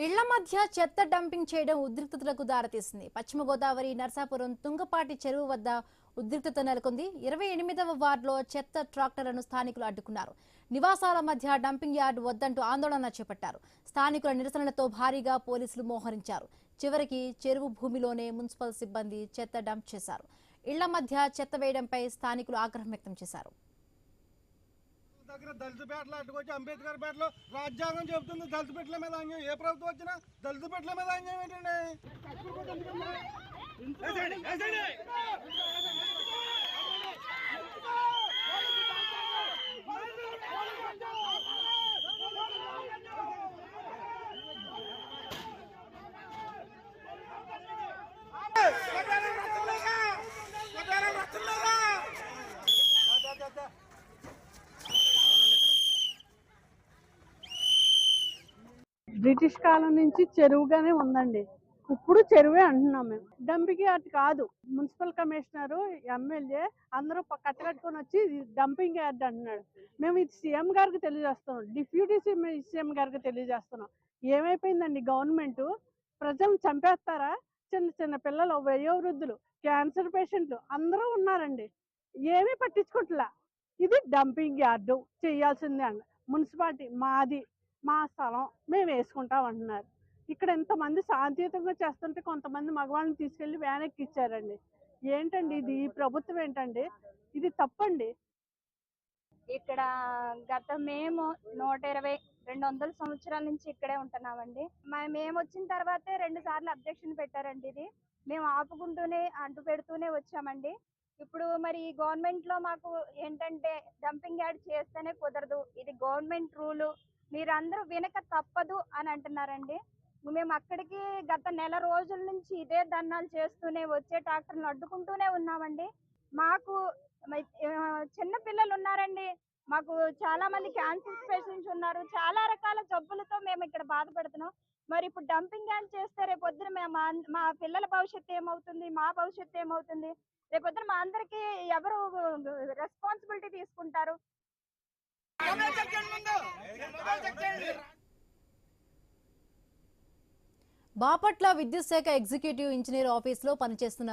ఇళ్ల మధ్య చెత్త డంపింగ్ చేయడం ఉద్రిక్తతలకు దారితీసింది. పశ్చిమ గోదావరి నర్సాపురం తుంగపాటి చెరువు వద్ద ఉద్రిక్తత నెలకొంది. 28వ వార్డులో చెత్త ట్రాక్టర్లను స్థానికులు అడ్డుకున్నారు. నివాసాల మధ్య డంపింగ్ యార్డ్ వద్దంటూ ఆందోళన చేపట్టారు. స్థానికుల నిరసనలతో భారీగా పోలీసులు మోహరించారు. చివరికి చెరువు భూమిలోనే మున్సిపల్ సిబ్బంది చెత్త డంప్ చేశారు. ఇళ్ల మధ్య చెత్త వేయడంపై స్థానికులు ఆగ్రహం వ్యక్తం చేశారు. దగ్గర దళిత పేటలు అడ్డుకొచ్చి అంబేద్కర్ పేటలో రాజ్యాంగం చెబుతుంది దళిత పేటల మీద అన్యాయం. ఏ ప్రభుత్వం వచ్చినా దళిత పేటల మీద అన్యాయం ఏంటండి? బ్రిటిష్ కాలం నుంచి చెరువుగానే ఉందండి. ఇప్పుడు చెరువే అంటున్నాం మేము. డంపింగ్ యార్డ్ కాదు. మున్సిపల్ కమిషనర్, ఎమ్మెల్యే అందరూ కట్టకట్టుకొని వచ్చి డంపింగ్ యార్డ్ అంటున్నాడు. మేము ఇది సీఎం గారికి తెలియజేస్తున్నాం, డిప్యూటీ సీఎం గారికి తెలియజేస్తున్నాం. ఏమైపోయిందండి గవర్నమెంట్? ప్రజలను చంపేస్తారా? చిన్న చిన్న పిల్లలు, వయోవృద్ధులు, క్యాన్సర్ పేషెంట్లు అందరూ ఉన్నారండి. ఏమీ పట్టించుకోవట్లా. ఇది డంపింగ్ యార్డు చేయాల్సిందే అండి. మున్సిపాలిటీ మాది, మా స్థలం, మేము వేసుకుంటాం అంటున్నారు. ఇక్కడ ఎంతమంది శాంతియుతంగా చేస్తుంటే కొంతమంది మగవాళ్ళని తీసుకెళ్లి వ్యాన్ ఎక్కిచ్చారండి. ఏంటండి ఇది? ఈ ప్రభుత్వం ఏంటండి? ఇది తప్పండి. ఇక్కడ గత మేము 120-200 సంవత్సరాల నుంచి ఇక్కడే ఉంటున్నామండి. మేము వచ్చిన తర్వాతే 2 సార్లు అబ్జెక్షన్ పెట్టారండి. ఇది మేము ఆపుకుంటూనే అంటు పెడుతూనే వచ్చామండి. ఇప్పుడు మరి గవర్నమెంట్ లో మాకు ఏంటంటే డంపింగ్ యార్డ్ చేస్తేనే కుదరదు, ఇది గవర్నమెంట్ రూలు, మీరందరూ వినక తప్పదు అని అంటున్నారండి. మేము అక్కడికి గత నెల రోజుల నుంచి ఇదే ధర్నాలు చేస్తూనే వచ్చే ట్రాక్టర్లు అడ్డుకుంటూనే ఉన్నామండి. మాకు చిన్న పిల్లలు ఉన్నారండి, మాకు చాలా మంది క్యాన్సర్ పేషెంట్స్ ఉన్నారు, చాలా రకాల జబ్బులతో మేము ఇక్కడ బాధపడుతున్నాం. మరి ఇప్పుడు డంపింగ్ యార్డ్ చేస్తే రేపొద్దున మా పిల్లల భవిష్యత్తు ఏమవుతుంది, మా భవిష్యత్తు ఏమవుతుంది? రేపొద్దున మా అందరికి ఎవరు రెస్పాన్సిబిలిటీ తీసుకుంటారు? బాపట్ల విద్యుత్ శాఖ ఎగ్జిక్యూటివ్ ఇంజనీర్ ఆఫీసులో పనిచేస్తున్న